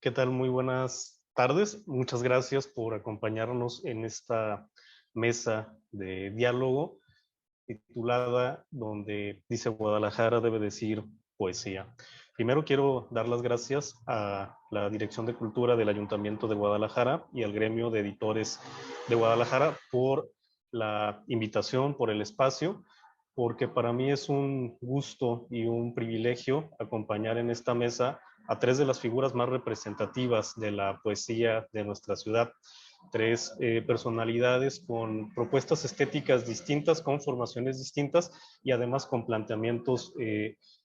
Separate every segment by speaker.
Speaker 1: ¿Qué tal? Muy buenas tardes. Muchas gracias por acompañarnos en esta mesa de diálogo titulada Donde dice Guadalajara debe decir poesía. Primero quiero dar las gracias a la Dirección de Cultura del Ayuntamiento de Guadalajara y al Gremio de Editores de Guadalajara por la invitación, por el espacio, porque para mí es un gusto y un privilegio acompañar en esta mesa a tres de las figuras más representativas de la poesía de nuestra ciudad. Tres personalidades con propuestas estéticas distintas, con formaciones distintas y además con planteamientos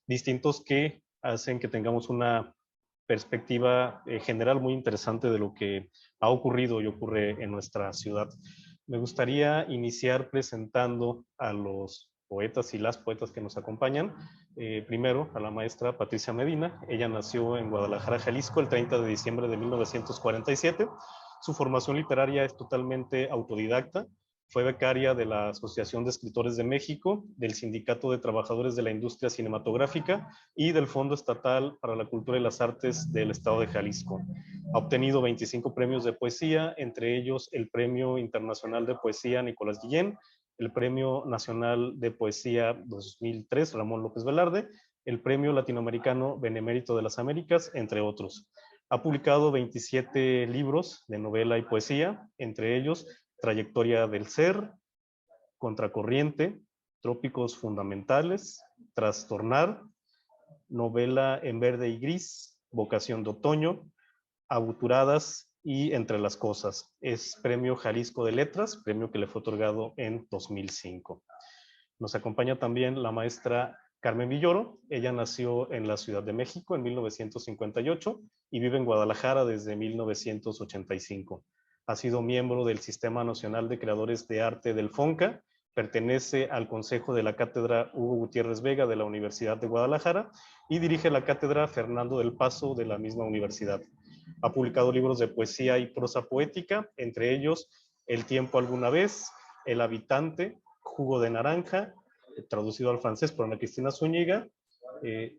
Speaker 1: distintos que hacen que tengamos una perspectiva general muy interesante de lo que ha ocurrido y ocurre en nuestra ciudad. Me gustaría iniciar presentando a los poetas y las poetas que nos acompañan. Primero, a la maestra Patricia Medina. Ella nació en Guadalajara, Jalisco, el 30 de diciembre de 1947. Su formación literaria es totalmente autodidacta. Fue becaria de la Asociación de Escritores de México, del Sindicato de Trabajadores de la Industria Cinematográfica y del Fondo Estatal para la Cultura y las Artes del Estado de Jalisco. Ha obtenido 25 premios de poesía, entre ellos el Premio Internacional de Poesía Nicolás Guillén, el Premio Nacional de Poesía 2003 Ramón López Velarde, el Premio Latinoamericano Benemérito de las Américas, entre otros. Ha publicado 27 libros de novela y poesía, entre ellos Trayectoria del Ser, Contracorriente, Trópicos Fundamentales, Trastornar, Novela en Verde y Gris, Vocación de Otoño, Abuturadas y Entre las Cosas. Es Premio Jalisco de Letras, premio que le fue otorgado en 2005. Nos acompaña también la maestra Carmen Villoro. Ella nació en la Ciudad de México en 1958 y vive en Guadalajara desde 1985. Ha sido miembro del Sistema Nacional de Creadores de Arte del FONCA, pertenece al Consejo de la Cátedra Hugo Gutiérrez Vega de la Universidad de Guadalajara y dirige la Cátedra Fernando del Paso de la misma universidad. Ha publicado libros de poesía y prosa poética, entre ellos El tiempo alguna vez, El habitante, Jugo de naranja, traducido al francés por Ana Cristina Zúñiga, eh,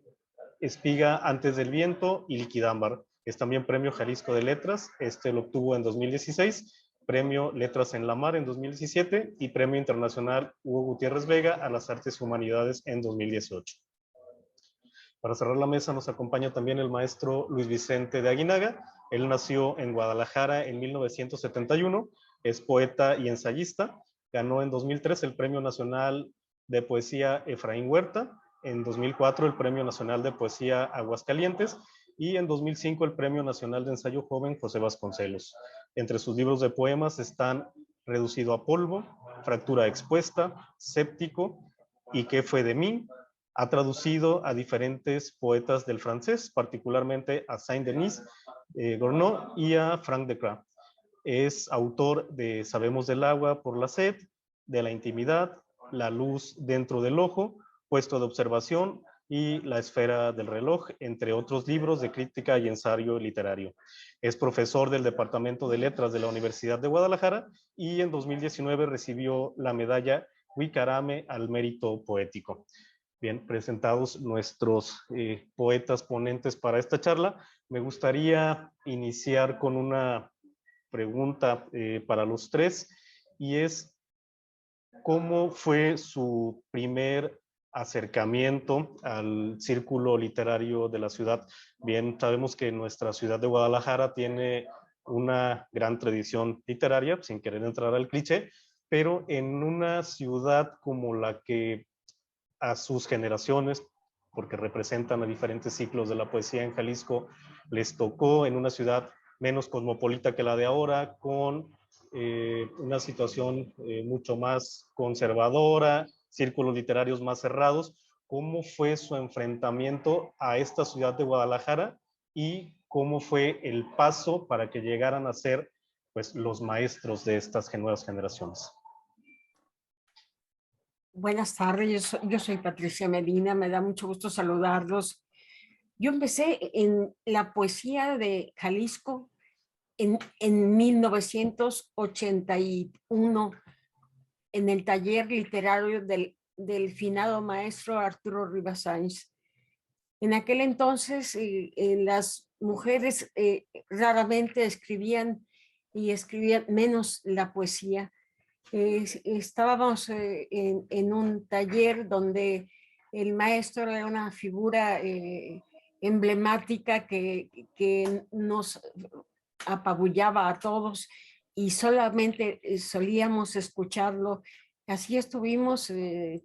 Speaker 1: Espiga antes del viento y Liquidámbar. Es también Premio Jalisco de Letras, este lo obtuvo en 2016, Premio Letras en la Mar en 2017 y Premio Internacional Hugo Gutiérrez Vega a las Artes y Humanidades en 2018. Para cerrar la mesa nos acompaña también el maestro Luis Vicente de Aguinaga. Él nació en Guadalajara en 1971, es poeta y ensayista. Ganó en 2003 el Premio Nacional de Poesía Efraín Huerta, en 2004 el Premio Nacional de Poesía Aguascalientes y en 2005 el Premio Nacional de Ensayo Joven José Vasconcelos. Entre sus libros de poemas están Reducido a polvo, Fractura expuesta, Séptico y ¿Qué fue de mí? Ha traducido a diferentes poetas del francés, particularmente a Saint-Denis, Gournod y a Frank de Craft. Es autor de Sabemos del agua por la sed, de la intimidad, La luz dentro del ojo, Puesto de observación y La esfera del reloj, entre otros libros de crítica y ensayo literario. Es profesor del Departamento de Letras de la Universidad de Guadalajara y en 2019 recibió la medalla Huicarame al mérito poético. Bien, presentados nuestros poetas ponentes para esta charla, me gustaría iniciar con una pregunta para los tres y es ¿cómo fue su primer acercamiento al círculo literario de la ciudad? Bien, sabemos que nuestra ciudad de Guadalajara tiene una gran tradición literaria, sin querer entrar al cliché, pero en una ciudad como la que a sus generaciones, porque representan a diferentes ciclos de la poesía en Jalisco, les tocó en una ciudad menos cosmopolita que la de ahora, con una situación mucho más conservadora, círculos literarios más cerrados. ¿Cómo fue su enfrentamiento a esta ciudad de Guadalajara y cómo fue el paso para que llegaran a ser pues, los maestros de estas nuevas generaciones?
Speaker 2: Buenas tardes, yo soy Patricia Medina, me da mucho gusto saludarlos. Yo empecé en la poesía de Jalisco en 1981 en el taller literario del finado maestro Arturo Rivas Sáenz. En aquel entonces las mujeres raramente escribían y escribían menos la poesía. Estábamos en un taller donde el maestro era una figura emblemática que nos apabullaba a todos y solamente solíamos escucharlo. Así estuvimos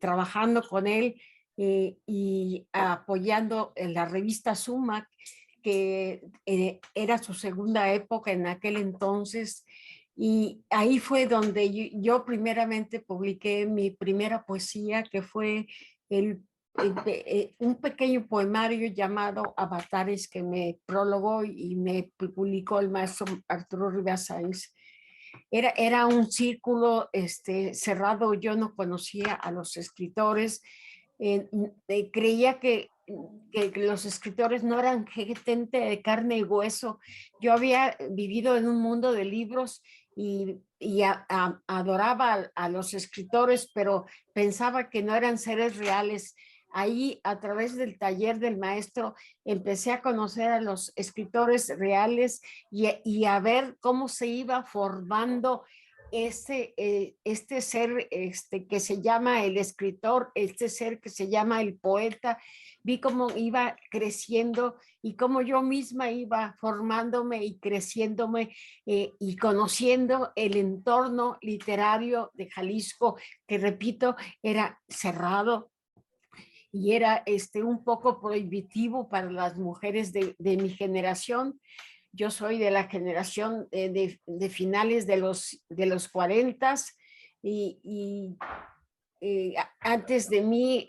Speaker 2: trabajando con él y apoyando en la revista Suma, que era su segunda época en aquel entonces. Y ahí fue donde yo primeramente publiqué mi primera poesía, que fue un pequeño poemario llamado Avatares, que me prologó y me publicó el maestro Arturo Rivas Sáenz. Era un círculo cerrado, yo no conocía a los escritores, creía que los escritores no eran gente de carne y hueso. Yo había vivido en un mundo de libros y adoraba a los escritores, pero pensaba que no eran seres reales. Ahí, a través del taller del maestro, empecé a conocer a los escritores reales y a ver cómo se iba formando este ser que se llama el escritor, este ser que se llama el poeta. Vi cómo iba creciendo y cómo yo misma iba formándome y creciéndome y conociendo el entorno literario de Jalisco, que repito, era cerrado y era un poco prohibitivo para las mujeres de mi generación. Yo soy de la generación de finales de los 40 y antes de mí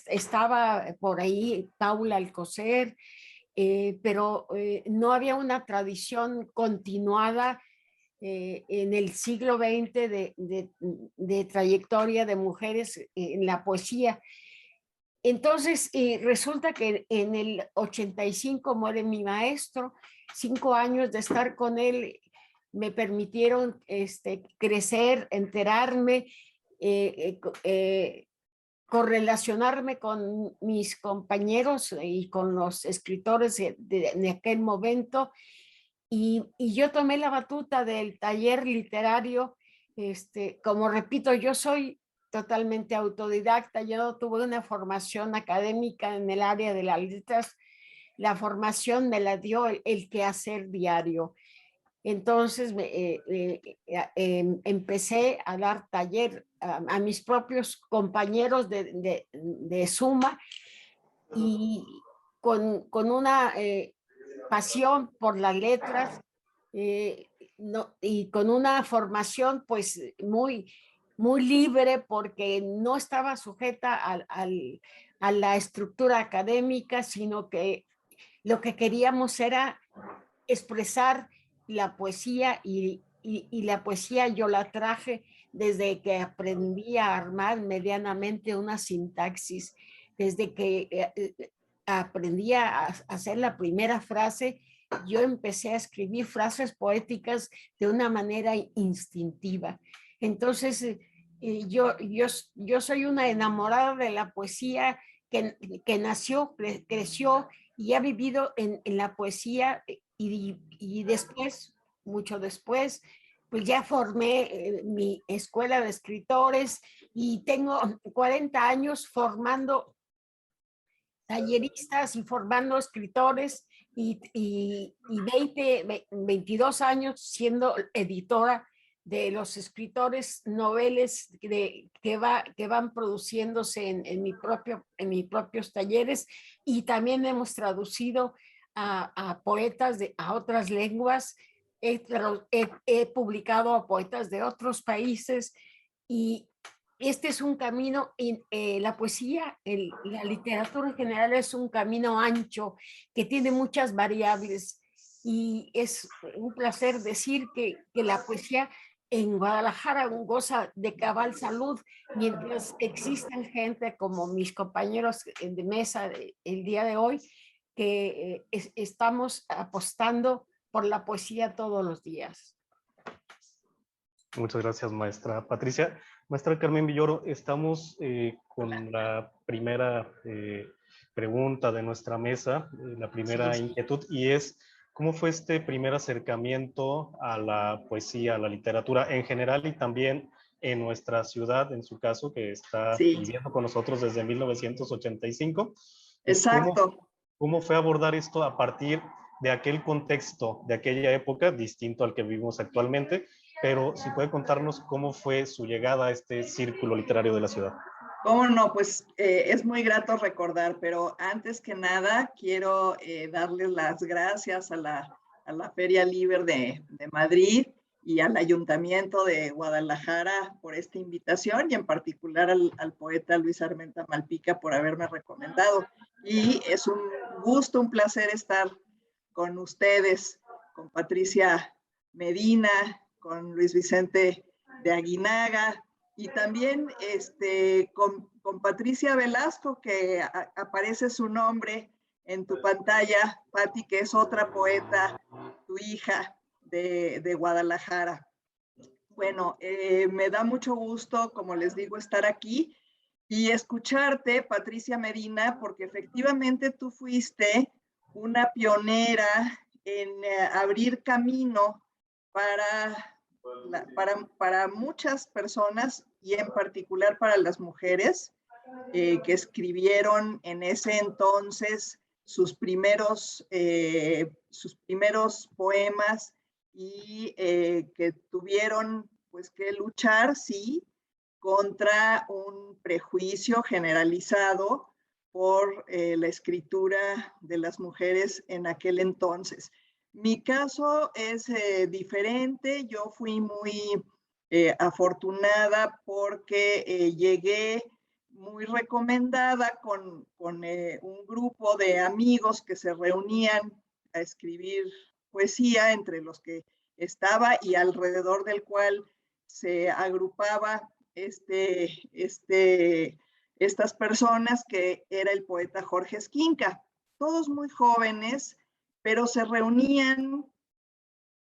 Speaker 2: estaba por ahí Paula Alcocer, pero no había una tradición continuada en el siglo XX de trayectoria de mujeres en la poesía. Entonces, resulta que en el 85 muere mi maestro. 5 años de estar con él me permitieron crecer, enterarme, correlacionarme con mis compañeros y con los escritores de aquel momento. Y yo tomé la batuta del taller literario. Como repito, yo soy totalmente autodidacta, yo no tuve una formación académica en el área de las letras, la formación me la dio el quehacer diario. Entonces empecé a dar taller a mis propios compañeros de Suma y con una pasión por las letras no, y con una formación pues muy libre porque no estaba sujeta a la estructura académica, sino que lo que queríamos era expresar la poesía y la poesía yo la traje desde que aprendí a armar medianamente una sintaxis, desde que aprendí a hacer la primera frase. Yo empecé a escribir frases poéticas de una manera instintiva. Entonces, yo soy una enamorada de la poesía que nació, creció y ha vivido en la poesía y después, mucho después, pues ya formé mi escuela de escritores y tengo 40 años formando talleristas y formando escritores y 22 años siendo editora de los escritores noveles que van produciéndose en en mis propios talleres, y también hemos traducido a poetas a otras lenguas, he publicado a poetas de otros países y este es un camino, la poesía, la literatura en general es un camino ancho que tiene muchas variables y es un placer decir que la poesía en Guadalajara goza de cabal salud, mientras existan gente como mis compañeros de mesa el día de hoy, que estamos apostando por la poesía todos los días.
Speaker 1: Muchas gracias, maestra Patricia. Maestra Carmen Villoro, estamos con
Speaker 3: Hola.
Speaker 1: la primera pregunta de nuestra mesa, la primera
Speaker 3: Sí.
Speaker 1: inquietud, y es, ¿cómo fue este primer acercamiento a la poesía, a la literatura en general y también en nuestra ciudad, en su caso, que está
Speaker 3: Sí,
Speaker 1: viviendo con nosotros desde 1985? ¿Y
Speaker 3: exacto.
Speaker 1: cómo fue abordar esto a partir de aquel contexto, de aquella época, distinto al que vivimos actualmente? Pero si puede contarnos cómo fue su llegada a este círculo literario de la ciudad.
Speaker 3: ¿Cómo no? Pues es muy grato recordar, pero antes que nada quiero darles las gracias a la Feria Libre de Madrid y al Ayuntamiento de Guadalajara por esta invitación y en particular al poeta Luis Armenta Malpica por haberme recomendado. Y es un gusto, un placer estar con ustedes, con Patricia Medina, con Luis Vicente de Aguinaga, y también con Patricia Velasco, que aparece su nombre en tu pantalla, Pati, que es otra poeta, tu hija de Guadalajara. Bueno, me da mucho gusto, como les digo, estar aquí y escucharte, Patricia Medina, porque efectivamente tú fuiste una pionera en abrir camino para, para muchas personas y en particular para las mujeres que escribieron en ese entonces sus primeros poemas y que tuvieron pues que luchar, sí, contra un prejuicio generalizado por la escritura de las mujeres en aquel entonces. Mi caso es diferente. Yo fui muy afortunada porque llegué muy recomendada con un grupo de amigos que se reunían a escribir poesía, entre los que estaba y alrededor del cual se agrupaba estas personas, que era el poeta Jorge Esquinca. Todos muy jóvenes, pero se reunían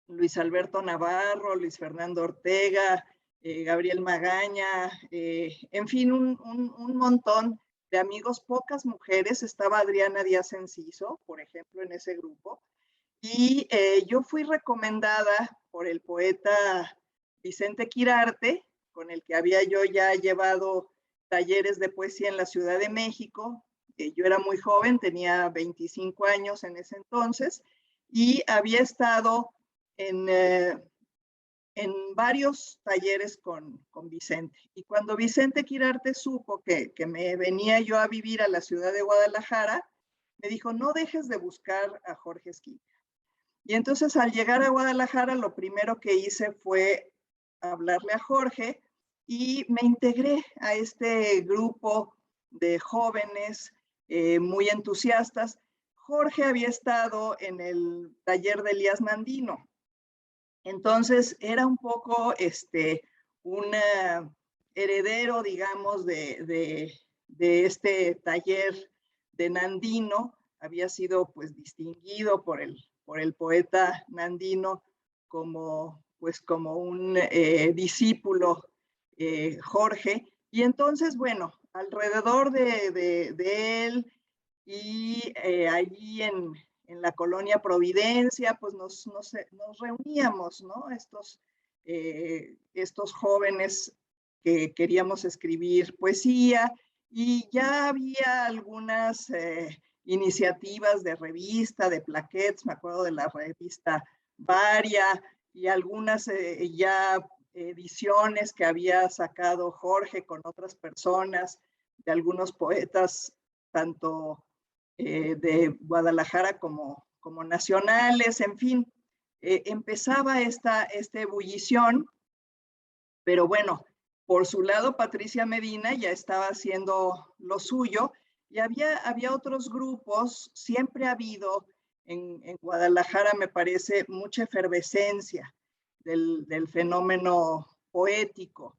Speaker 3: Luis Alberto Navarro, Luis Fernando Ortega, Gabriel Magaña, en fin, un montón de amigos, pocas mujeres. Estaba Adriana Díaz Enciso, por ejemplo, en ese grupo. Y yo fui recomendada por el poeta Vicente Quirarte, con el que había yo ya llevado talleres de poesía en la Ciudad de México. Yo era muy joven, tenía 25 años en ese entonces, y había estado en, en varios talleres con Vicente. Y cuando Vicente Quirarte supo que me venía yo a vivir a la ciudad de Guadalajara, me dijo, no dejes de buscar a Jorge Esquinca. Y entonces al llegar a Guadalajara, lo primero que hice fue hablarle a Jorge y me integré a este grupo de jóvenes muy entusiastas. Jorge había estado en el taller de Elías Nandino. Entonces era un poco un heredero, digamos, de este taller de Nandino. Había sido pues distinguido por el poeta Nandino como un discípulo Jorge. Y entonces, bueno, alrededor de él y allí en la colonia Providencia, pues nos reuníamos, ¿no? Estos jóvenes que queríamos escribir poesía, y ya había algunas iniciativas de revista, de plaquettes. Me acuerdo de la revista Varia y algunas ya ediciones que había sacado Jorge con otras personas, de algunos poetas, tanto de Guadalajara como nacionales. En fin, empezaba esta ebullición, pero bueno, por su lado Patricia Medina ya estaba haciendo lo suyo, y había otros grupos. Siempre ha habido en Guadalajara, me parece, mucha efervescencia del fenómeno poético.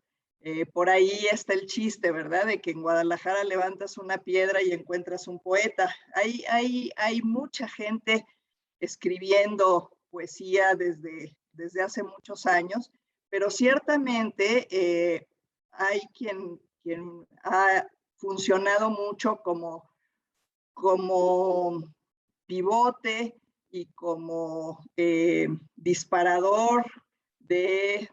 Speaker 3: Por ahí está el chiste, ¿verdad? De que en Guadalajara levantas una piedra y encuentras un poeta. Hay mucha gente escribiendo poesía desde hace muchos años, pero ciertamente hay quien ha funcionado mucho como pivote y como disparador de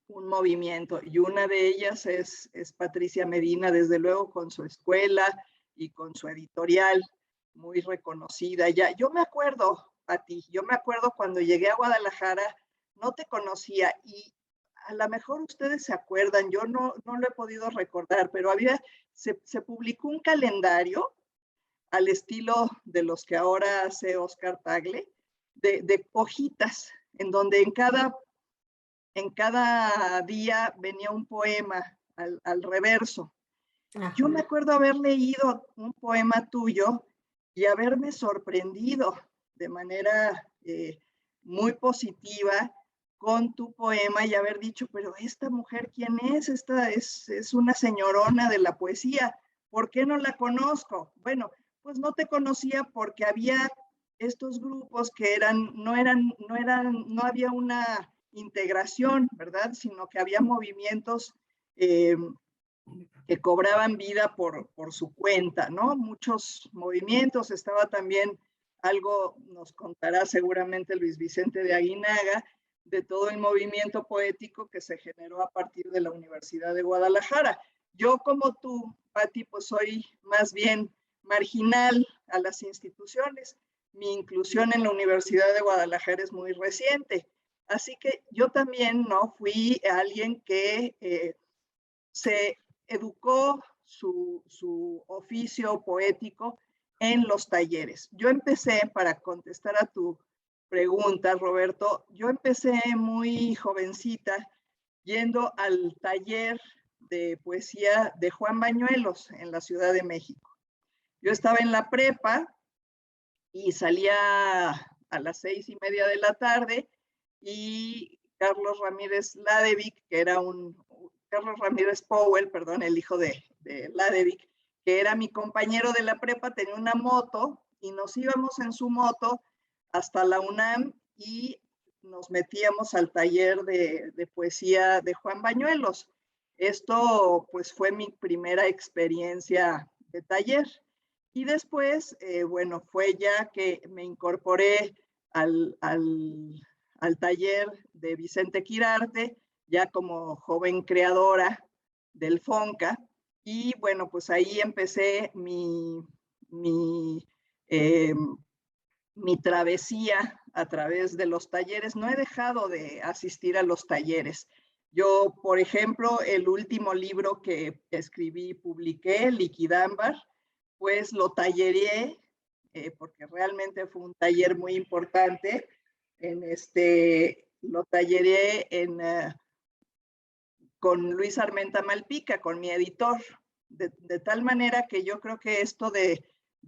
Speaker 3: un movimiento. Y una de ellas es Patricia Medina, desde luego con su escuela y con su editorial muy reconocida. Ya, yo me acuerdo, Pati, yo me acuerdo cuando llegué a Guadalajara, no te conocía y a lo mejor ustedes se acuerdan, yo no lo he podido recordar, pero se publicó un calendario al estilo de los que ahora hace Oscar Tagle, de hojitas, en donde en cada día venía un poema al reverso.
Speaker 2: Ajá.
Speaker 3: Yo me acuerdo haber leído un poema tuyo y haberme sorprendido de manera muy positiva con tu poema y haber dicho, pero esta mujer, ¿quién es? Esta es una señorona de la poesía. ¿Por qué no la conozco? Bueno, pues no te conocía porque había estos grupos que no había una integración, ¿verdad? Sino que había movimientos que cobraban vida por su cuenta, ¿no? Muchos movimientos, estaba también algo, nos contará seguramente Luis Vicente de Aguinaga, de todo el movimiento poético que se generó a partir de la Universidad de Guadalajara. Yo como tú, Pati, pues soy más bien marginal a las instituciones. Mi inclusión en la Universidad de Guadalajara es muy reciente. Así que yo también no fui alguien que se educó su oficio poético en los talleres. Yo empecé, para contestar a tu pregunta, Roberto, yo empecé muy jovencita yendo al taller de poesía de Juan Bañuelos en la Ciudad de México. Yo estaba en la prepa y salía a las 6:30 de la tarde y Carlos Ramírez Ladevic, que era Carlos Ramírez Powell, perdón, el hijo de Ladevic, que era mi compañero de la prepa, tenía una moto y nos íbamos en su moto hasta la UNAM y nos metíamos al taller de poesía de Juan Bañuelos. Esto pues fue mi primera experiencia de taller. Y después, bueno, fue ya que me incorporé al taller de Vicente Quirarte, ya como joven creadora del FONCA. Y bueno, pues ahí empecé eh, mi travesía a través de los talleres. No he dejado de asistir a los talleres. Yo, por ejemplo, el último libro que escribí y publiqué, Liquidámbar, pues lo talleré, porque realmente fue un taller muy importante. Lo talleré con Luis Armenta Malpica, con mi editor, de tal manera que yo creo que esto de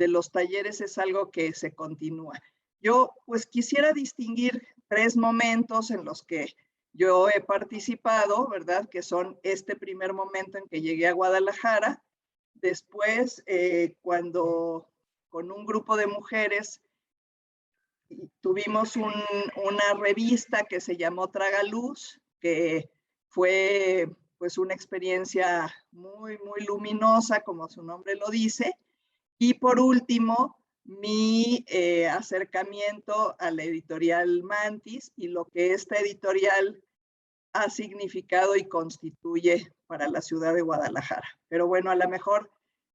Speaker 3: los talleres es algo que se continúa. Yo pues quisiera distinguir 3 momentos en los que yo he participado, ¿verdad? Que son este primer momento en que llegué a Guadalajara, después cuando con un grupo de mujeres tuvimos una revista que se llamó Tragaluz, que fue pues una experiencia muy, muy luminosa, como su nombre lo dice. Y por último, mi acercamiento a la editorial Mantis y lo que esta editorial ha significado y constituye para la ciudad de Guadalajara. Pero bueno, a lo mejor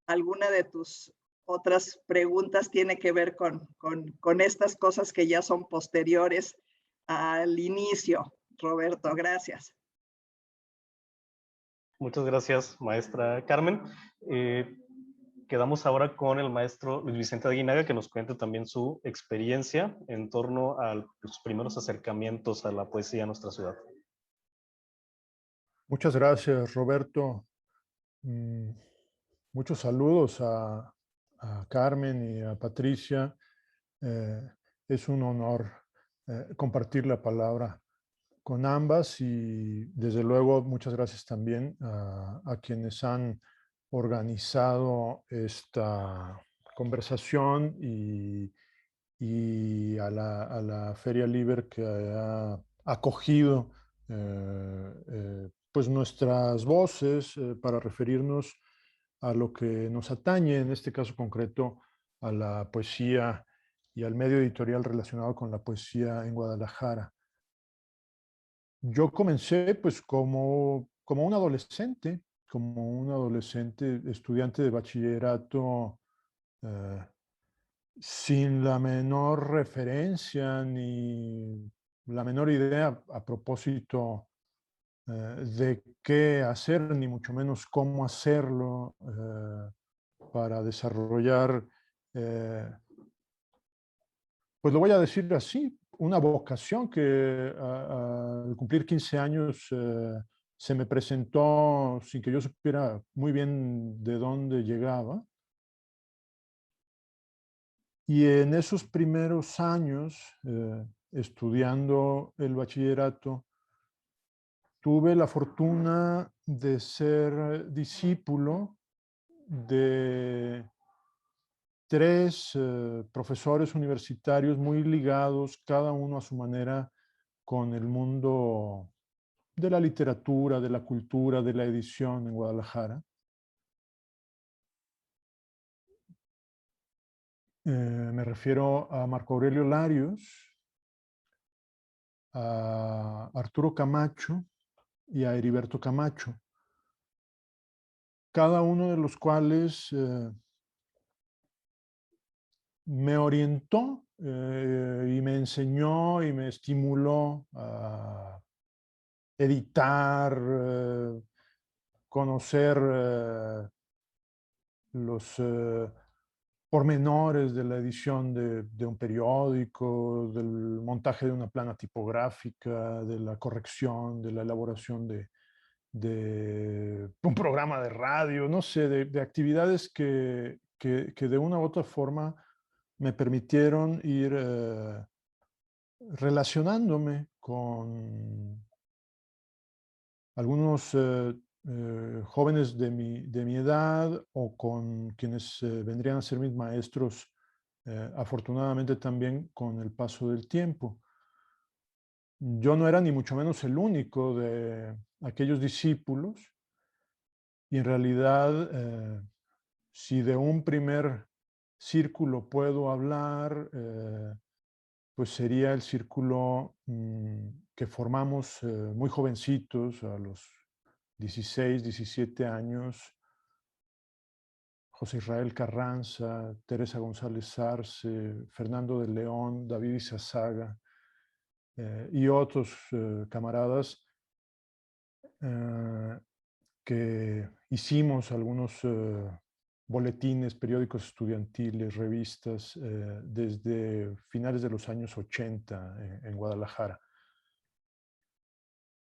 Speaker 3: alguna de tus otras preguntas tiene que ver con estas cosas que ya son posteriores al inicio. Roberto, gracias.
Speaker 1: Muchas gracias, maestra Carmen. Quedamos ahora con el maestro Luis Vicente Aguinaga, que nos cuente también su experiencia en torno a los primeros acercamientos a la poesía en nuestra ciudad.
Speaker 4: Muchas gracias, Roberto. Muchos saludos a Carmen y a Patricia. Es un honor compartir la palabra con ambas y desde luego muchas gracias también a quienes han organizado esta conversación y a la Feria Liber que ha acogido pues nuestras voces para referirnos a lo que nos atañe, en este caso concreto, a la poesía y al medio editorial relacionado con la poesía en Guadalajara. Yo comencé pues como un adolescente, estudiante de bachillerato, sin la menor referencia ni la menor idea a propósito de qué hacer, ni mucho menos cómo hacerlo para desarrollar, pues lo voy a decir así, una vocación que al cumplir 15 años se me presentó sin que yo supiera muy bien de dónde llegaba. Y en esos primeros años, estudiando el bachillerato, tuve la fortuna de ser discípulo de tres profesores universitarios muy ligados, cada uno a su manera, con el mundo de la literatura, de la cultura, de la edición en Guadalajara. Me refiero a Marco Aurelio Larios, a Arturo Camacho y a Heriberto Camacho, cada uno de los cuales me orientó y me enseñó y me estimuló a editar, conocer los pormenores de la edición de un periódico, del montaje de una plana tipográfica, de la corrección, de la elaboración de un programa de radio, no sé, de actividades que de una u otra forma me permitieron ir relacionándome con algunos jóvenes de mi edad o con quienes vendrían a ser mis maestros, afortunadamente también con el paso del tiempo. Yo no era ni mucho menos el único de aquellos discípulos y en realidad, si de un primer círculo puedo hablar, pues sería el círculo que formamos muy jovencitos, a los 16, 17 años, José Israel Carranza, Teresa González Arce, Fernando de León, David Izazaga y otros camaradas que hicimos algunos boletines, periódicos estudiantiles, revistas, desde finales de los años 80 en Guadalajara.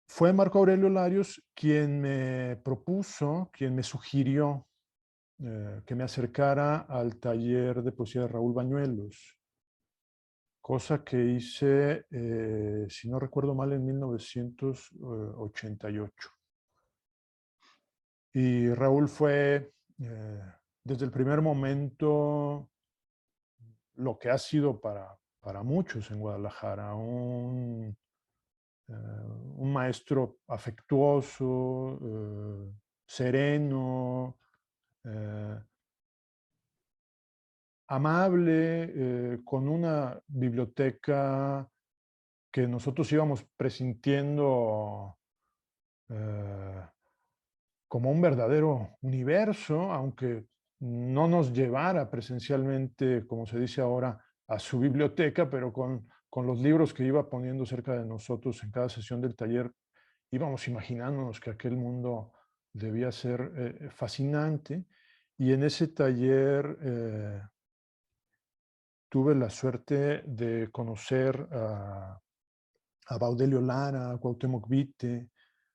Speaker 4: Fue Marco Aurelio Larios quien me propuso, quien me sugirió que me acercara al taller de poesía de Raúl Bañuelos, cosa que hice, si no recuerdo mal, en 1988. Y Raúl fue, desde el primer momento, lo que ha sido para muchos en Guadalajara, un maestro afectuoso, sereno, amable, con una biblioteca que nosotros íbamos presintiendo como un verdadero universo, aunque no nos llevara presencialmente, como se dice ahora, a su biblioteca, pero con los libros que iba poniendo cerca de nosotros en cada sesión del taller, íbamos imaginándonos que aquel mundo debía ser fascinante. Y en ese taller tuve la suerte de conocer a Baudelio Lara, a Cuauhtémoc Witte,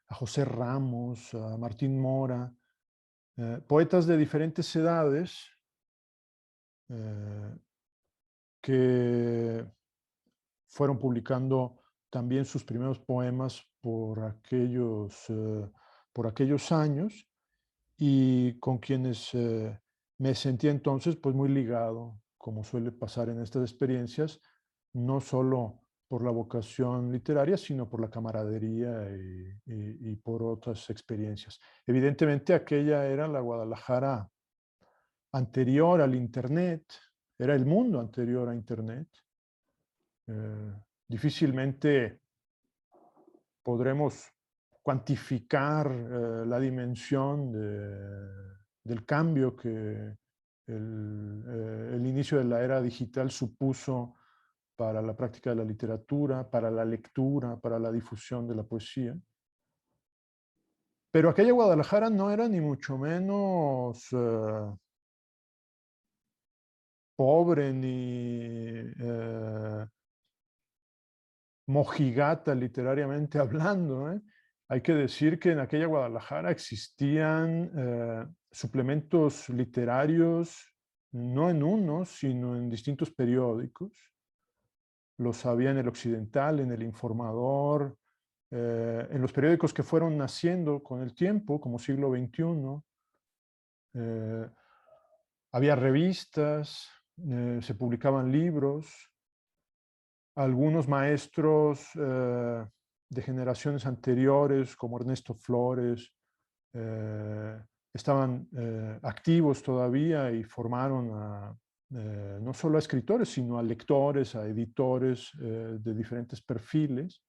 Speaker 4: a José Ramos, a Martín Mora, poetas de diferentes edades que fueron publicando también sus primeros poemas por aquellos años y con quienes me sentí entonces pues muy ligado, como suele pasar en estas experiencias, no solo por la vocación literaria, sino por la camaradería y por otras experiencias. Evidentemente aquella era la Guadalajara anterior al Internet, era el mundo anterior a Internet. Difícilmente podremos cuantificar la dimensión del cambio que el inicio de la era digital supuso para la práctica de la literatura, para la lectura, para la difusión de la poesía. Pero aquella Guadalajara no era ni mucho menos pobre ni mojigata literariamente hablando, ¿eh? Hay que decir que en aquella Guadalajara existían suplementos literarios, no en uno, sino en distintos periódicos. Los había en el Occidental, en el Informador, en los periódicos que fueron naciendo con el tiempo, como Siglo XXI. Había revistas, se publicaban libros. Algunos maestros de generaciones anteriores, como Ernesto Flores, estaban activos todavía y formaron no solo a escritores, sino a lectores, a editores de diferentes perfiles.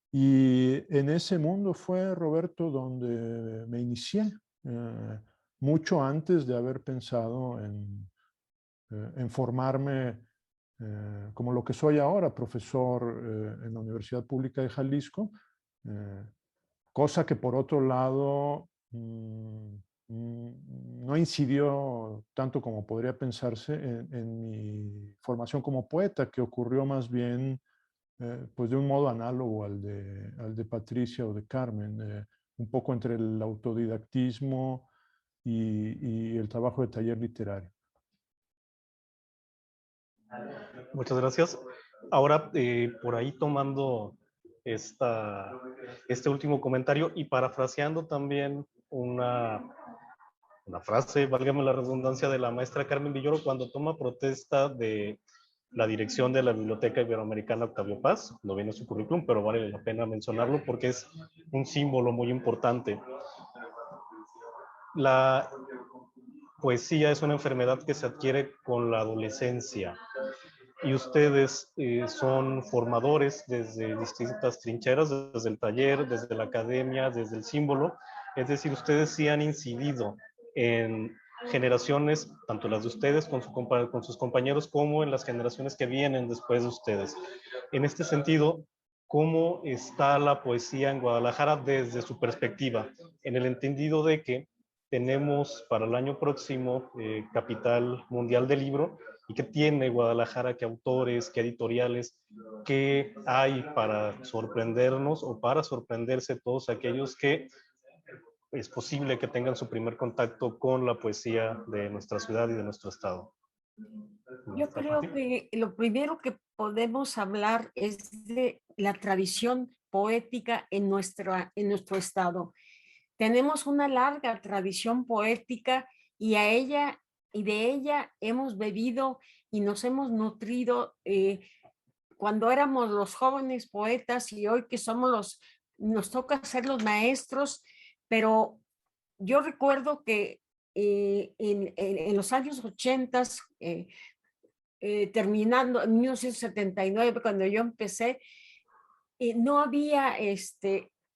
Speaker 4: Y en ese mundo fue, Roberto, donde me inicié, mucho antes de haber pensado en formarme como lo que soy ahora, profesor en la Universidad Pública de Jalisco, cosa que por otro lado no incidió tanto como podría pensarse en mi formación como poeta, que ocurrió más bien pues de un modo análogo al de Patricia o de Carmen, un poco entre el autodidactismo y el trabajo de taller literario.
Speaker 1: Muchas gracias. Ahora, por ahí tomando este último comentario y parafraseando también una frase, válgame la redundancia, de la maestra Carmen Villoro cuando toma protesta de la dirección de la Biblioteca Iberoamericana Octavio Paz. No viene su currículum, pero vale la pena mencionarlo porque es un símbolo muy importante. La poesía es una enfermedad que se adquiere con la adolescencia. Y ustedes son formadores desde distintas trincheras, desde el taller, desde la academia, desde el símbolo. Es decir, ustedes sí han incidido en generaciones, tanto las de ustedes con sus compañeros, como en las generaciones que vienen después de ustedes. En este sentido, ¿cómo está la poesía en Guadalajara desde su perspectiva? En el entendido de que tenemos para el año próximo Capital Mundial del Libro, y qué tiene Guadalajara, qué autores, qué editoriales, qué hay para sorprendernos o para sorprenderse todos aquellos que es posible que tengan su primer contacto con la poesía de nuestra ciudad y de nuestro estado.
Speaker 2: Yo creo que lo primero que podemos hablar es de la tradición poética en nuestro estado. Tenemos una larga tradición poética y de ella hemos bebido y nos hemos nutrido cuando éramos los jóvenes poetas y hoy que nos toca ser los maestros, pero yo recuerdo que en los años 80, terminando en 1979, cuando yo empecé, no había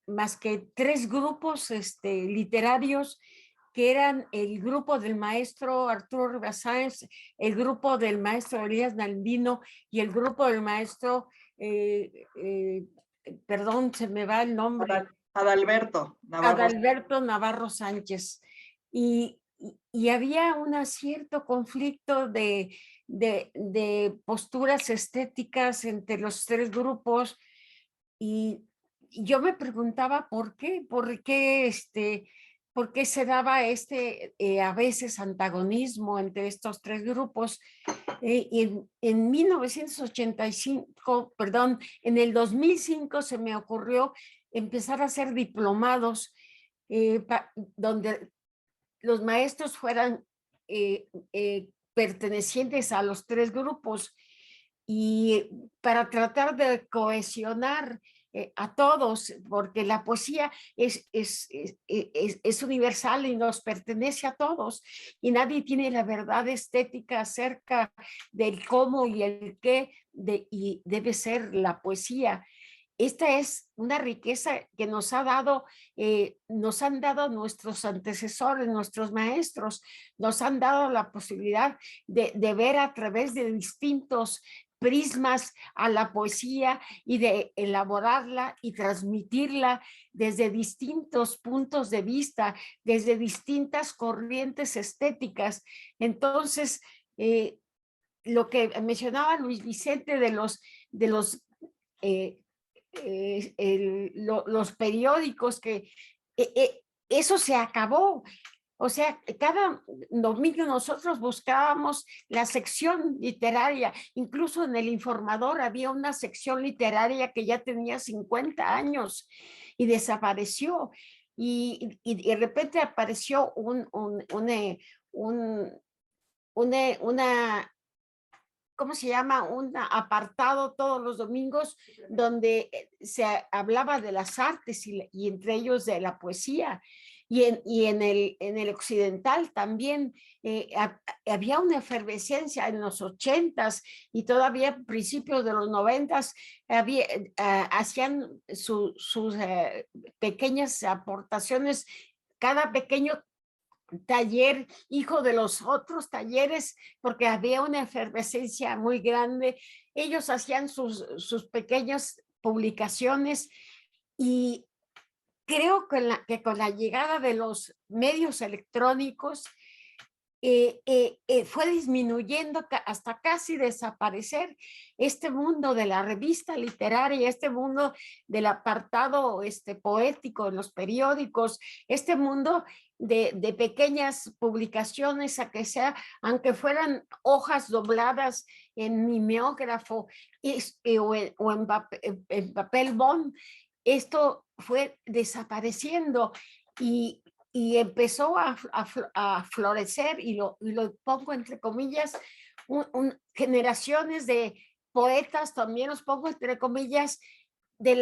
Speaker 2: más que 3 grupos literarios, que eran el grupo del maestro Arturo Rivas Sáenz, el grupo del maestro Elías Nandino y el grupo del maestro, perdón, se me va el nombre.
Speaker 3: Adalberto
Speaker 2: Navarro Sánchez. Y había un cierto conflicto de posturas estéticas entre los 3 grupos. Y yo me preguntaba por qué se daba a veces antagonismo entre estos 3 grupos. Y en 1985, perdón, en el 2005 se me ocurrió empezar a hacer diplomados donde los maestros fueran pertenecientes a los 3 grupos. y para tratar de cohesionar a todos, porque la poesía es universal y nos pertenece a todos, y nadie tiene la verdad estética acerca del cómo y el qué y debe ser la poesía. Esta es una riqueza que nos han dado nuestros antecesores, nuestros maestros, nos han dado la posibilidad de ver a través de distintos prismas a la poesía y de elaborarla y transmitirla desde distintos puntos de vista, desde distintas corrientes estéticas. Entonces, lo que mencionaba Luis Vicente de los los periódicos, que eso se acabó. O sea, cada domingo nosotros buscábamos la sección literaria, incluso en el Informador había una sección literaria que ya tenía 50 años y desapareció. Y de repente apareció una ¿cómo se llama? Un apartado todos los domingos donde se hablaba de las artes y entre ellos de la poesía. Y en el occidental también había una efervescencia en los 80s y todavía a principios de los 90s hacían sus pequeñas aportaciones, cada pequeño taller, hijo de los otros talleres, porque había una efervescencia muy grande. Ellos hacían sus pequeñas publicaciones y creo que con la llegada de los medios electrónicos fue disminuyendo hasta casi desaparecer este mundo de la revista literaria, este mundo del apartado poético en los periódicos, este mundo de pequeñas publicaciones, aunque fueran hojas dobladas en mimeógrafo o en papel bond. Esto fue desapareciendo y empezó a florecer, y lo pongo entre comillas, generaciones de poetas, también los pongo entre comillas, de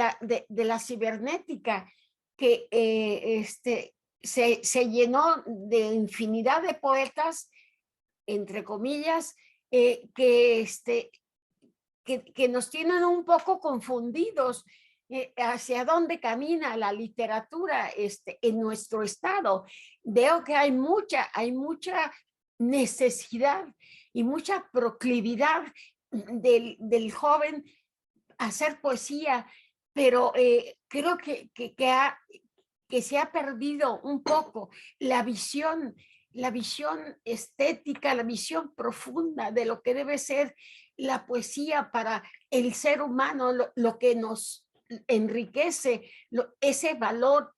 Speaker 2: la cibernética, que se llenó de infinidad de poetas, entre comillas, que nos tienen un poco confundidos hacia dónde camina la literatura en nuestro estado. Veo que hay mucha necesidad y mucha proclividad del joven a hacer poesía, pero creo que se ha perdido un poco la visión estética, la visión profunda de lo que debe ser la poesía para el ser humano, lo que nos enriquece, ese valor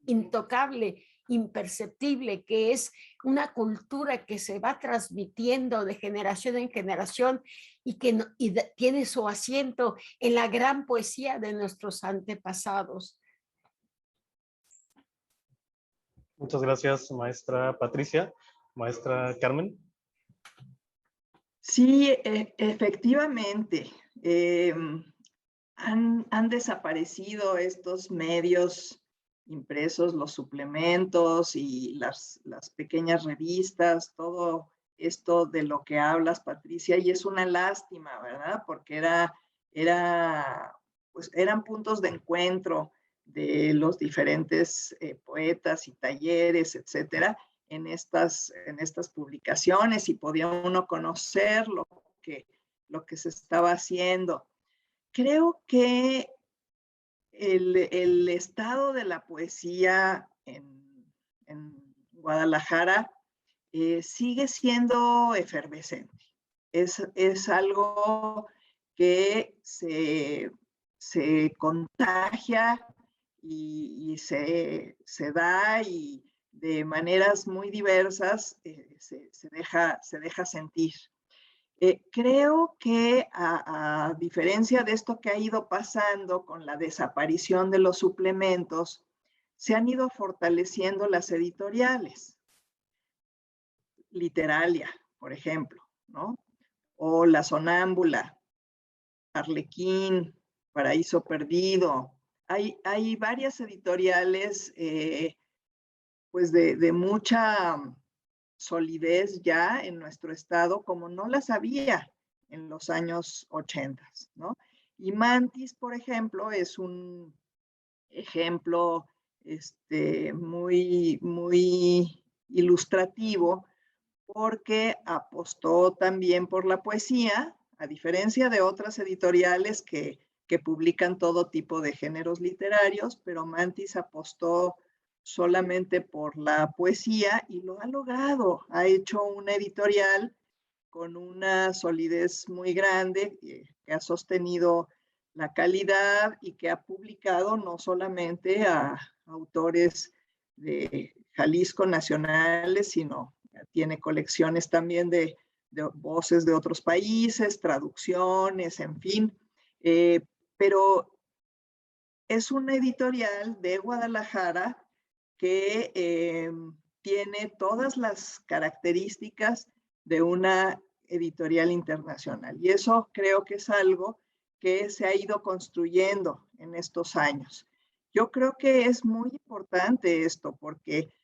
Speaker 2: intocable, imperceptible, que es una cultura que se va transmitiendo de generación en generación y que tiene su asiento en la gran poesía de nuestros antepasados.
Speaker 1: Muchas gracias, maestra Patricia. Maestra Carmen.
Speaker 3: Sí, efectivamente. Han desaparecido estos medios impresos, los suplementos y las pequeñas revistas, todo esto de lo que hablas, Patricia, y es una lástima, ¿verdad? Porque pues eran puntos de encuentro de los diferentes poetas y talleres, etcétera, en estas publicaciones, y podía uno conocer lo que se estaba haciendo. Creo que el estado de la poesía en Guadalajara sigue siendo efervescente. Es algo que se contagia y se da, y de maneras muy diversas se deja sentir. Creo que a diferencia de esto que ha ido pasando con la desaparición de los suplementos, se han ido fortaleciendo las editoriales. Literalia, por ejemplo, ¿no? o La Sonámbula, Arlequín, Paraíso Perdido. Hay varias editoriales pues de mucha solidez ya en nuestro estado, como no las había en los años 80, ¿no? Y Mantis, por ejemplo, es un ejemplo muy ilustrativo, porque apostó también por la poesía, a diferencia de otras editoriales que publican todo tipo de géneros literarios, pero Mantis apostó solamente por la poesía y lo ha logrado. Ha hecho una editorial con una solidez muy grande que ha sostenido la calidad y que ha publicado no solamente a autores de Jalisco nacionales, sino tiene colecciones también de voces de otros países, traducciones, en fin. Pero es una editorial de Guadalajara que tiene todas las características de una editorial internacional. Y eso creo que es algo que se ha ido construyendo en estos años. Yo creo que es muy importante esto porque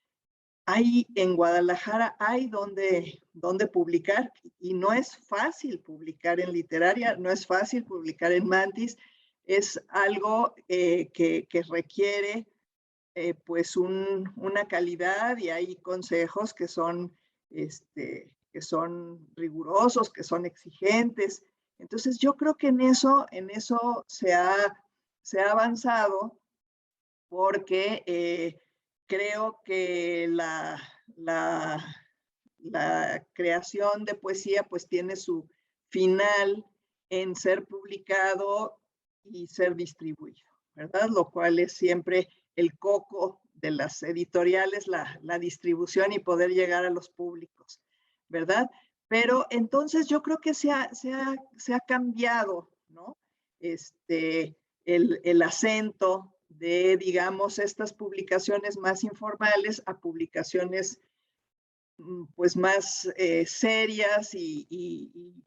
Speaker 3: en Guadalajara hay donde publicar y no es fácil publicar en literaria, no es fácil publicar en Mantis, es algo que requiere pues una calidad y hay consejos que son rigurosos, que son exigentes. Entonces yo creo que en eso se ha avanzado porque creo que la creación de poesía pues tiene su final en ser publicado y ser distribuido, ¿verdad? Lo cual es siempre el coco de las editoriales, la distribución y poder llegar a los públicos, ¿verdad? Pero entonces yo creo que se ha cambiado, ¿no? El acento de, digamos, estas publicaciones más informales a publicaciones pues más serias y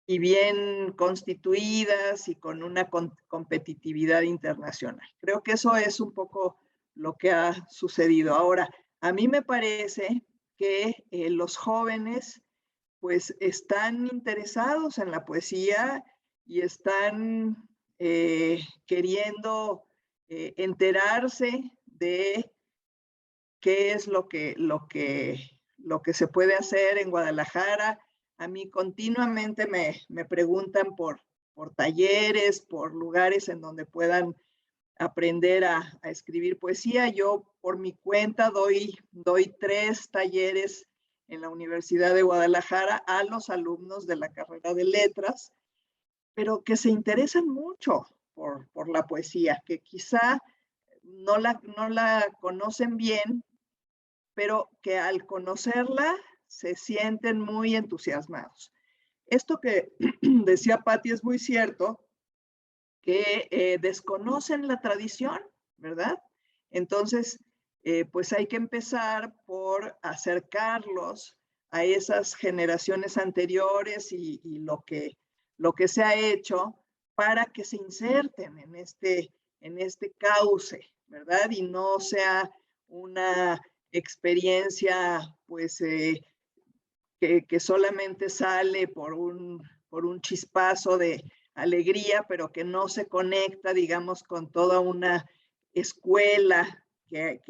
Speaker 3: bien constituidas y con una competitividad internacional. Creo que eso es un poco lo que ha sucedido. Ahora, a mí me parece que los jóvenes pues están interesados en la poesía y están queriendo enterarse de qué es lo que se puede hacer en Guadalajara. A mí continuamente me preguntan por talleres, por lugares en donde puedan aprender a escribir poesía. Yo por mi cuenta doy 3 talleres en la Universidad de Guadalajara a los alumnos de la carrera de letras, pero que se interesan mucho por la poesía, que quizá no la conocen bien, pero que al conocerla se sienten muy entusiasmados. Esto que decía Patti es muy cierto, que desconocen la tradición, ¿verdad? Entonces, pues hay que empezar por acercarlos a esas generaciones anteriores y lo que se ha hecho para que se inserten en este cauce, ¿verdad? Y no sea una experiencia, pues, que solamente sale por un chispazo de alegría, pero que no se conecta, digamos, con toda una escuela que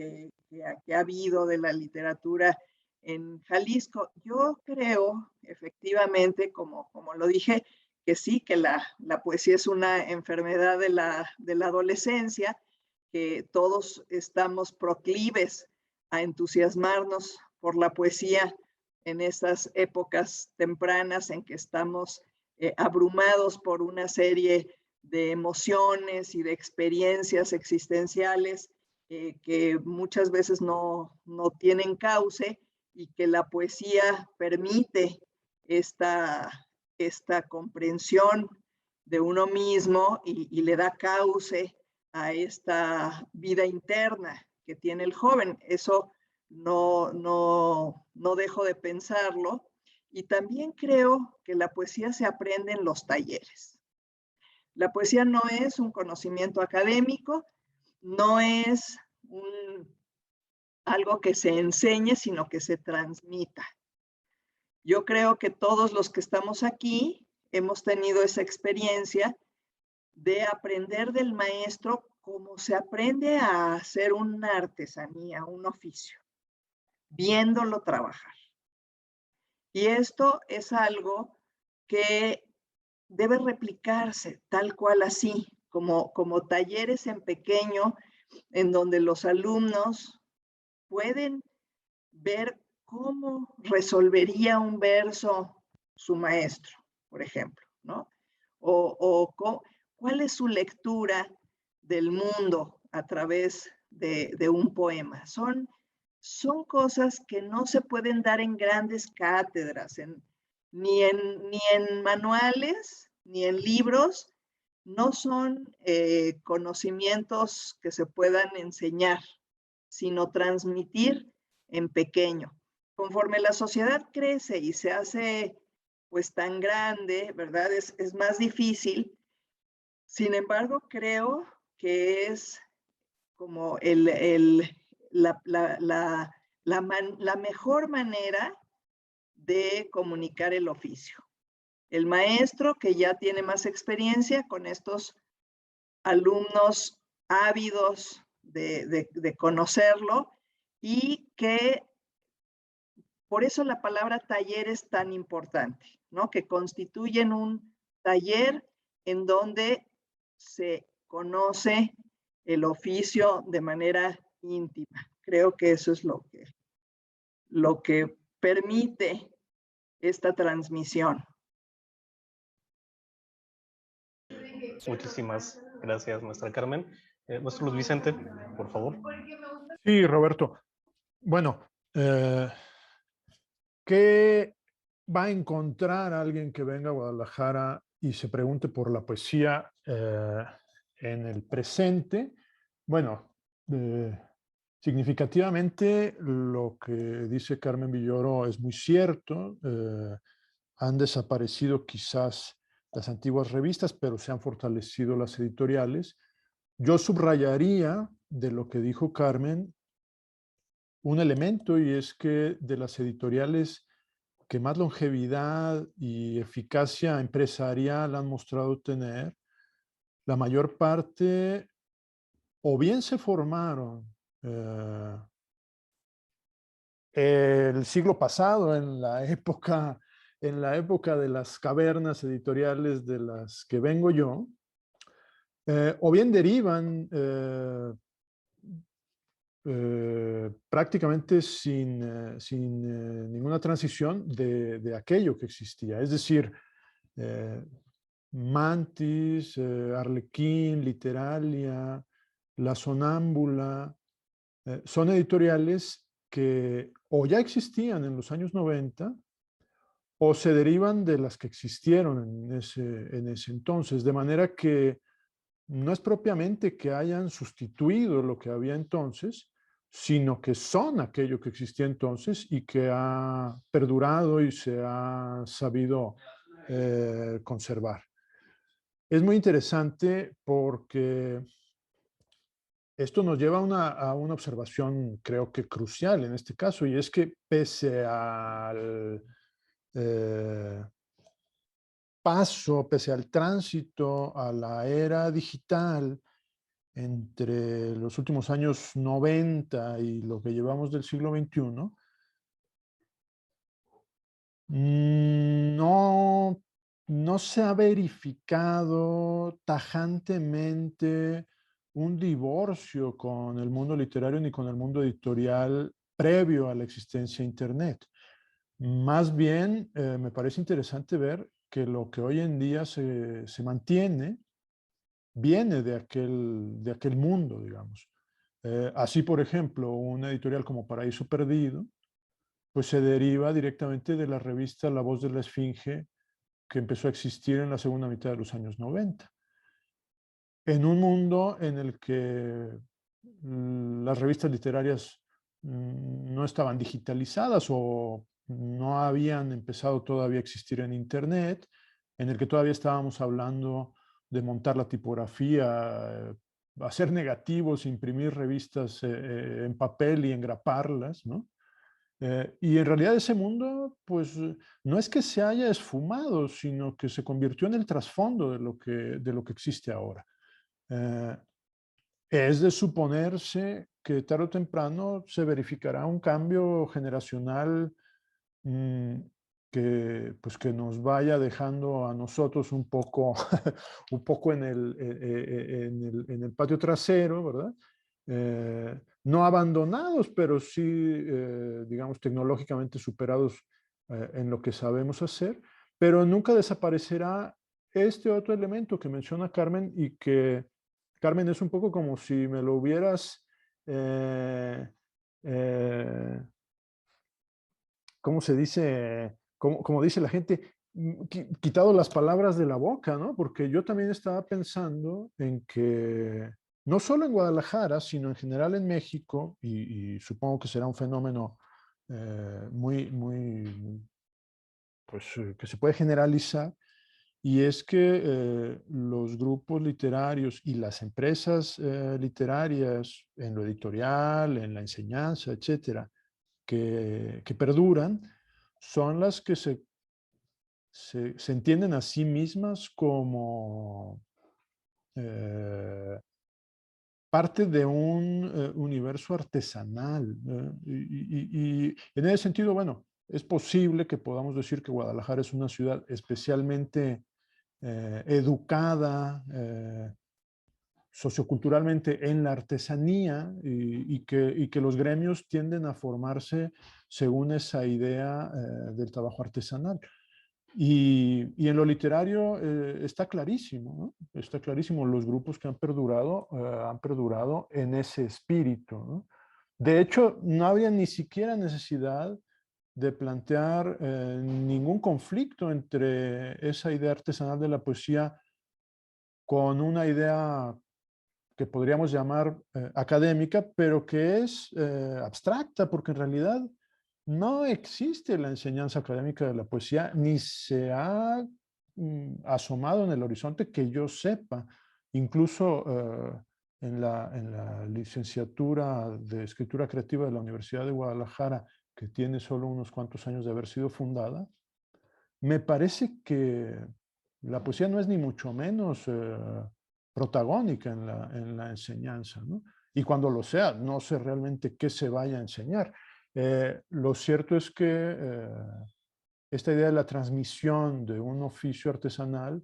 Speaker 3: ha habido de la literatura en Jalisco. Yo creo, efectivamente, como lo dije, que sí, que la poesía es una enfermedad de la adolescencia, que todos estamos proclives a entusiasmarnos por la poesía en estas épocas tempranas en que estamos abrumados por una serie de emociones y de experiencias existenciales que muchas veces no tienen cauce y que la poesía permite esta comprensión de uno mismo y le da cauce a esta vida interna que tiene el joven. Eso no dejo de pensarlo Y también creo que la poesía se aprende en los talleres. La poesía no es un conocimiento académico, no es algo que se enseñe, sino que se transmita. Yo creo que todos los que estamos aquí hemos tenido esa experiencia de aprender del maestro como se aprende a hacer una artesanía, un oficio, viéndolo trabajar. Y esto es algo que debe replicarse tal cual así, como talleres en pequeño, en donde los alumnos pueden ver cómo resolvería un verso su maestro, por ejemplo, ¿no? Cuál es su lectura del mundo a través de un poema. Son cosas que no se pueden dar en grandes cátedras, ni en manuales, ni en libros. No son conocimientos que se puedan enseñar, sino transmitir en pequeño. Conforme la sociedad crece y se hace pues tan grande, ¿verdad? Es más difícil. Sin embargo, creo que es como la mejor manera de comunicar el oficio. El maestro que ya tiene más experiencia con estos alumnos ávidos de conocerlo, y que por eso la palabra taller es tan importante, ¿no? Que constituyen un taller en donde se conoce el oficio de manera íntima. Creo que eso es lo que permite esta transmisión.
Speaker 1: Muchísimas gracias, maestra Carmen. Maestro Luis Vicente, por favor.
Speaker 4: Sí, Roberto. Bueno, ¿qué va a encontrar alguien que venga a Guadalajara y se pregunte por la poesía en el presente? Bueno, significativamente lo que dice Carmen Villoro es muy cierto. Han desaparecido quizás las antiguas revistas, pero se han fortalecido las editoriales. Yo subrayaría de lo que dijo Carmen un elemento, y es que de las editoriales que más longevidad y eficacia empresarial han mostrado tener, la mayor parte o bien se formaron el siglo pasado, en la época de las cavernas editoriales de las que vengo yo, o bien derivan prácticamente sin ninguna transición de aquello que existía. Es decir, Mantis, Arlequín, Literalia, La Sonámbula, son editoriales que o ya existían en los años 90 o se derivan de las que existieron en ese entonces, de manera que no es propiamente que hayan sustituido lo que había entonces, sino que son aquello que existía entonces y que ha perdurado y se ha sabido conservar. Es muy interesante porque esto nos lleva a una observación, creo que crucial en este caso, y es que pese al pese al tránsito a la era digital entre los últimos años 90 y lo que llevamos del siglo XXI, no se ha verificado tajantemente un divorcio con el mundo literario ni con el mundo editorial previo a la existencia de Internet. Más bien, me parece interesante ver que lo que hoy en día se mantiene viene de aquel mundo, digamos. Así, por ejemplo, una editorial como Paraíso Perdido, pues se deriva directamente de la revista La Voz de la Esfinge, que empezó a existir en la segunda mitad de los años 90. En un mundo en el que las revistas literarias no estaban digitalizadas o no habían empezado todavía a existir en Internet, en el que todavía estábamos hablando de montar la tipografía, hacer negativos, imprimir revistas en papel y engraparlas, ¿no? Y en realidad ese mundo, pues, no es que se haya esfumado, sino que se convirtió en el trasfondo de lo que existe ahora. Es de suponerse que tarde o temprano se verificará un cambio generacional que nos vaya dejando a nosotros un poco, un poco en el patio trasero, ¿verdad? No abandonados, pero sí, digamos, tecnológicamente superados en lo que sabemos hacer, pero nunca desaparecerá este otro elemento que menciona Carmen y que, Carmen, es un poco como si me lo hubieras, ¿cómo se dice? Como dice la gente, quitado las palabras de la boca, ¿no? Porque yo también estaba pensando en que no solo en Guadalajara, sino en general en México, y supongo que será un fenómeno pues, que se puede generalizar, y es que los grupos literarios y las empresas literarias en lo editorial, en la enseñanza, etcétera, que perduran, son las que se entienden a sí mismas como parte de un universo artesanal. Y en ese sentido, bueno, es posible que podamos decir que Guadalajara es una ciudad especialmente educada socioculturalmente en la artesanía y que los gremios tienden a formarse según esa idea del trabajo artesanal. Y en lo literario está clarísimo, ¿no? Está clarísimo, los grupos que han perdurado en ese espíritu, ¿no? De hecho, no había ni siquiera necesidad de plantear ningún conflicto entre esa idea artesanal de la poesía con una idea que podríamos llamar académica, pero que es abstracta, porque en realidad no existe la enseñanza académica de la poesía, ni se ha asomado en el horizonte que yo sepa. Incluso en la licenciatura de escritura creativa de la Universidad de Guadalajara, que tiene solo unos cuantos años de haber sido fundada, me parece que la poesía no es ni mucho menos protagónica en la enseñanza, ¿no? Y cuando lo sea, no sé realmente qué se vaya a enseñar. Lo cierto es que esta idea de la transmisión de un oficio artesanal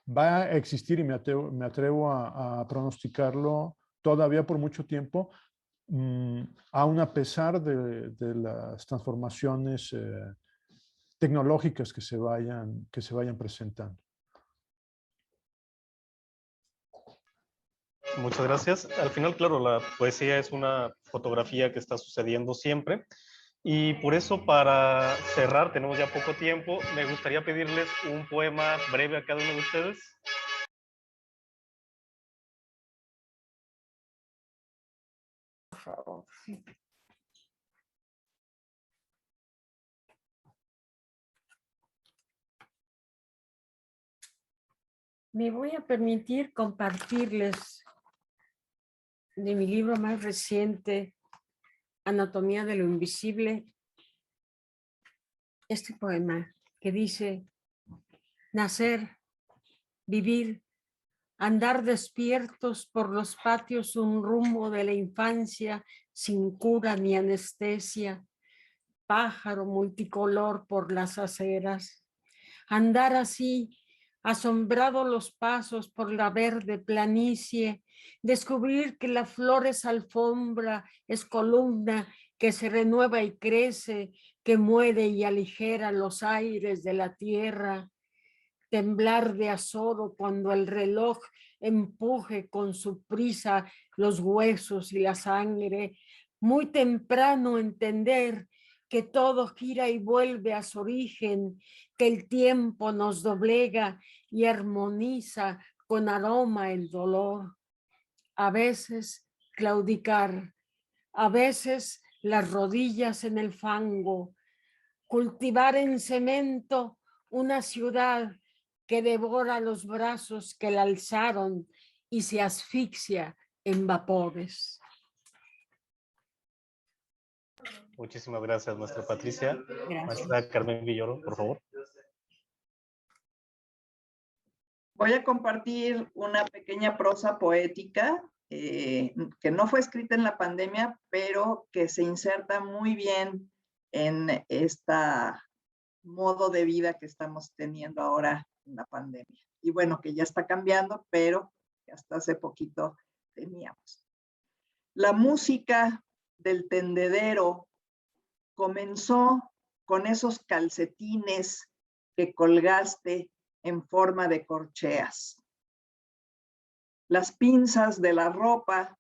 Speaker 4: va a existir y me atrevo a pronosticarlo todavía por mucho tiempo, aún a pesar de las transformaciones tecnológicas que se vayan presentando.
Speaker 1: Muchas gracias. Al final, claro, la poesía es una fotografía que está sucediendo siempre. Y por eso, para cerrar, tenemos ya poco tiempo, me gustaría pedirles un poema breve a cada uno de ustedes.
Speaker 2: Por favor. Me voy a permitir compartirles de mi libro más reciente, Anatomía de lo Invisible, este poema que dice: nacer, vivir, andar despiertos por los patios un rumbo de la infancia sin cura ni anestesia, pájaro multicolor por las aceras, andar así, asombrado los pasos por la verde planicie, descubrir que la flor es alfombra, es columna que se renueva y crece, que muere y aligera los aires de la tierra, temblar de azoro cuando el reloj empuje con su prisa los huesos y la sangre, muy temprano entender que todo gira y vuelve a su origen, que el tiempo nos doblega y armoniza con aroma el dolor. A veces claudicar, a veces las rodillas en el fango, cultivar en cemento una ciudad que devora los brazos que la alzaron y se asfixia en vapores.
Speaker 1: Muchísimas gracias, maestra Patricia.
Speaker 2: Gracias.
Speaker 1: Maestra Carmen Villoro, por favor.
Speaker 3: Voy a compartir una pequeña prosa poética que no fue escrita en la pandemia, pero que se inserta muy bien en este modo de vida que estamos teniendo ahora en la pandemia. Y bueno, que ya está cambiando, pero que hasta hace poquito teníamos. La música del tendedero comenzó con esos calcetines que colgaste en forma de corcheas. Las pinzas de la ropa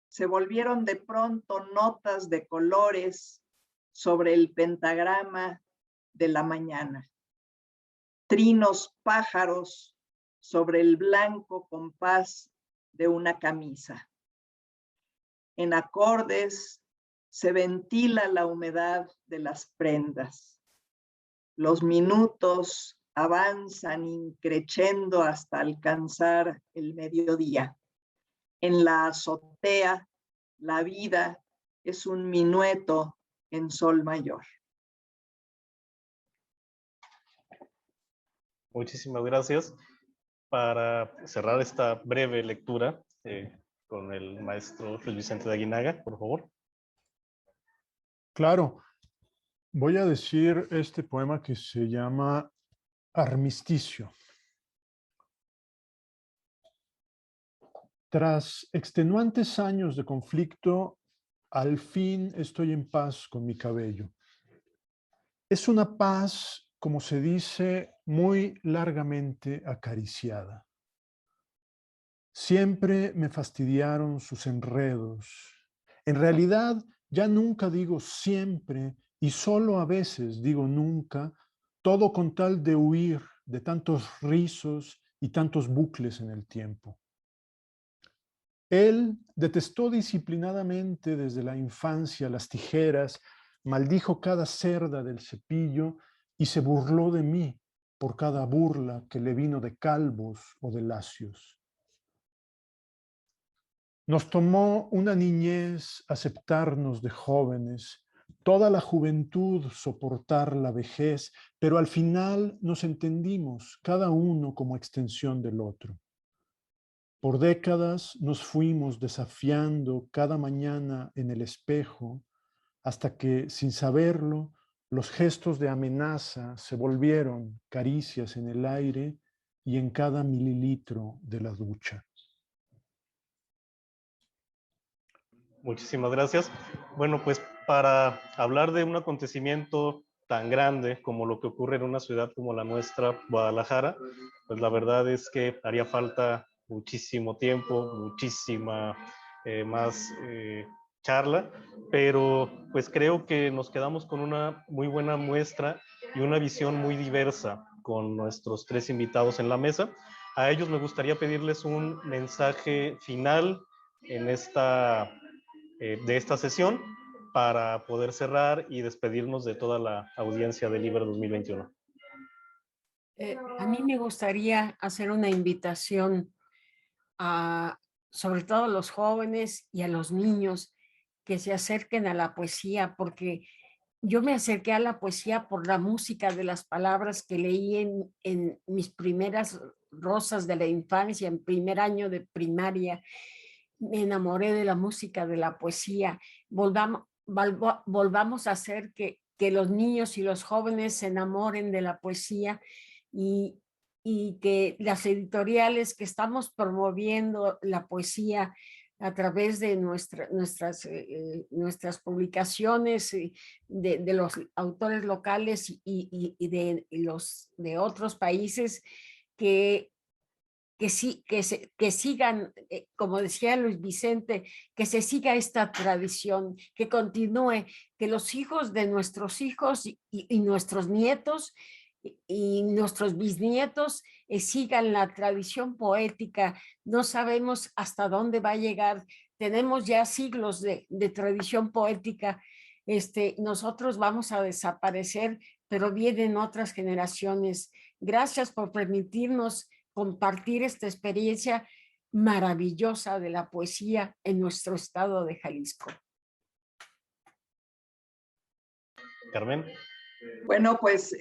Speaker 3: se volvieron de pronto notas de colores sobre el pentagrama de la mañana. Trinos pájaros sobre el blanco compás de una camisa. En acordes se ventila la humedad de las prendas. Los minutos avanzan increciendo hasta alcanzar el mediodía. En la azotea, la vida es un minueto en sol mayor.
Speaker 1: Muchísimas gracias. Para cerrar esta breve lectura con el maestro Luis Vicente de Aguinaga, por favor.
Speaker 4: Claro. Voy a decir este poema que se llama Armisticio. Tras extenuantes años de conflicto, al fin estoy en paz con mi cabello. Es una paz, como se dice, muy largamente acariciada. Siempre me fastidiaron sus enredos. En realidad, ya nunca digo siempre y solo a veces digo nunca, todo con tal de huir de tantos rizos y tantos bucles en el tiempo. Él detestó disciplinadamente desde la infancia las tijeras, maldijo cada cerda del cepillo y se burló de mí por cada burla que le vino de calvos o de lacios. Nos tomó una niñez aceptarnos de jóvenes, toda la juventud soportar la vejez, pero al final nos entendimos, cada uno como extensión del otro. Por décadas nos fuimos desafiando cada mañana en el espejo, hasta que, sin saberlo, los gestos de amenaza se volvieron caricias en el aire y en cada mililitro de la ducha.
Speaker 1: Muchísimas gracias. Bueno, pues para hablar de un acontecimiento tan grande como lo que ocurre en una ciudad como la nuestra, Guadalajara, pues la verdad es que haría falta muchísimo tiempo, muchísima más charla, pero pues creo que nos quedamos con una muy buena muestra y una visión muy diversa con nuestros tres invitados en la mesa. A ellos me gustaría pedirles un mensaje final en de esta sesión para poder cerrar y despedirnos de toda la audiencia de Libre 2021.
Speaker 2: A mí me gustaría hacer una invitación a, sobre todo a los jóvenes y a los niños, que se acerquen a la poesía, porque yo me acerqué a la poesía por la música de las palabras que leí en mis primeras rosas de la infancia, en primer año de primaria. Me enamoré de la música de la poesía. Volvamos a hacer que los niños y los jóvenes se enamoren de la poesía y que las editoriales que estamos promoviendo la poesía a través de nuestras publicaciones de los autores locales y de otros países, que sigan, como decía Luis Vicente, que se siga esta tradición, que continúe, que los hijos de nuestros hijos y nuestros nietos y nuestros bisnietos sigan la tradición poética. No sabemos hasta dónde va a llegar. Tenemos ya siglos de tradición poética nosotros vamos a desaparecer, pero vienen otras generaciones. Gracias por permitirnos compartir esta experiencia maravillosa de la poesía en nuestro estado de Jalisco.
Speaker 1: Carmen.
Speaker 3: Bueno, pues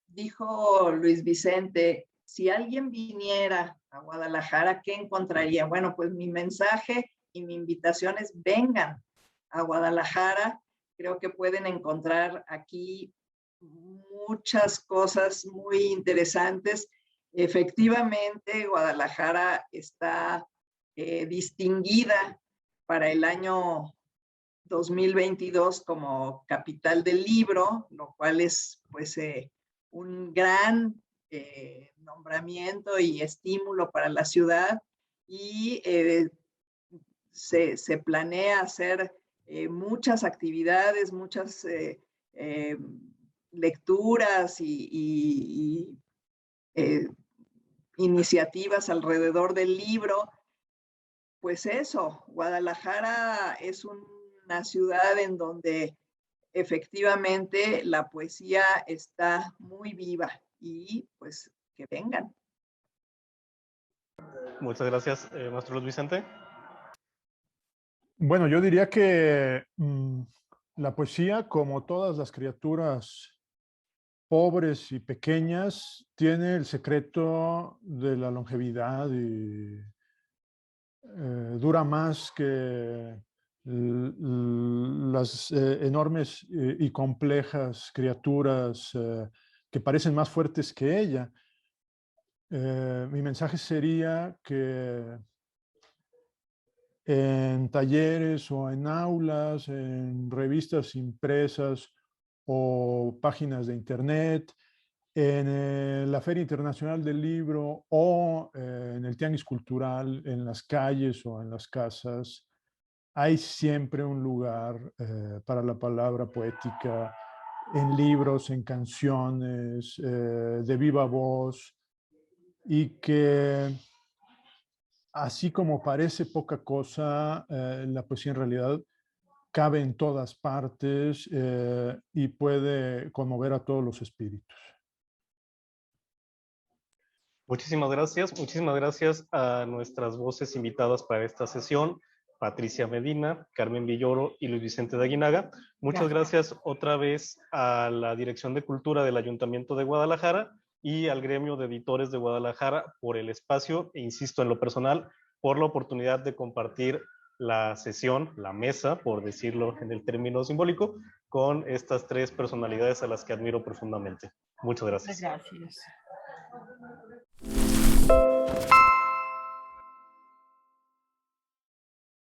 Speaker 3: dijo Luis Vicente, si alguien viniera a Guadalajara, ¿qué encontraría? Bueno, pues mi mensaje y mi invitación es vengan a Guadalajara. Creo que pueden encontrar aquí muchas cosas muy interesantes. Efectivamente, Guadalajara está distinguida para el año 2022 como capital del libro, lo cual es pues un gran nombramiento y estímulo para la ciudad, y se planea hacer muchas actividades, muchas lecturas y iniciativas alrededor del libro. Pues eso, Guadalajara es una ciudad en donde efectivamente la poesía está muy viva, y pues que vengan.
Speaker 1: Muchas gracias, maestro Luis Vicente.
Speaker 4: Bueno, yo diría que la poesía, como todas las criaturas pobres y pequeñas, tiene el secreto de la longevidad y dura más que las enormes y complejas criaturas que parecen más fuertes que ella. Mi mensaje sería que en talleres o en aulas, en revistas impresas o páginas de internet, en la Feria Internacional del Libro o en el Tianguis Cultural, en las calles o en las casas, hay siempre un lugar para la palabra poética, en libros, en canciones, de viva voz, y que así como parece poca cosa, la poesía en realidad cabe en todas partes y puede conmover a todos los espíritus.
Speaker 1: Muchísimas gracias a nuestras voces invitadas para esta sesión, Patricia Medina, Carmen Villoro y Luis Vicente de Aguinaga. Muchas gracias otra vez a la Dirección de Cultura del Ayuntamiento de Guadalajara y al Gremio de Editores de Guadalajara por el espacio, e insisto, en lo personal, por la oportunidad de compartir la sesión, la mesa, por decirlo en el término simbólico, con estas tres personalidades a las que admiro profundamente. Muchas gracias.
Speaker 2: Gracias.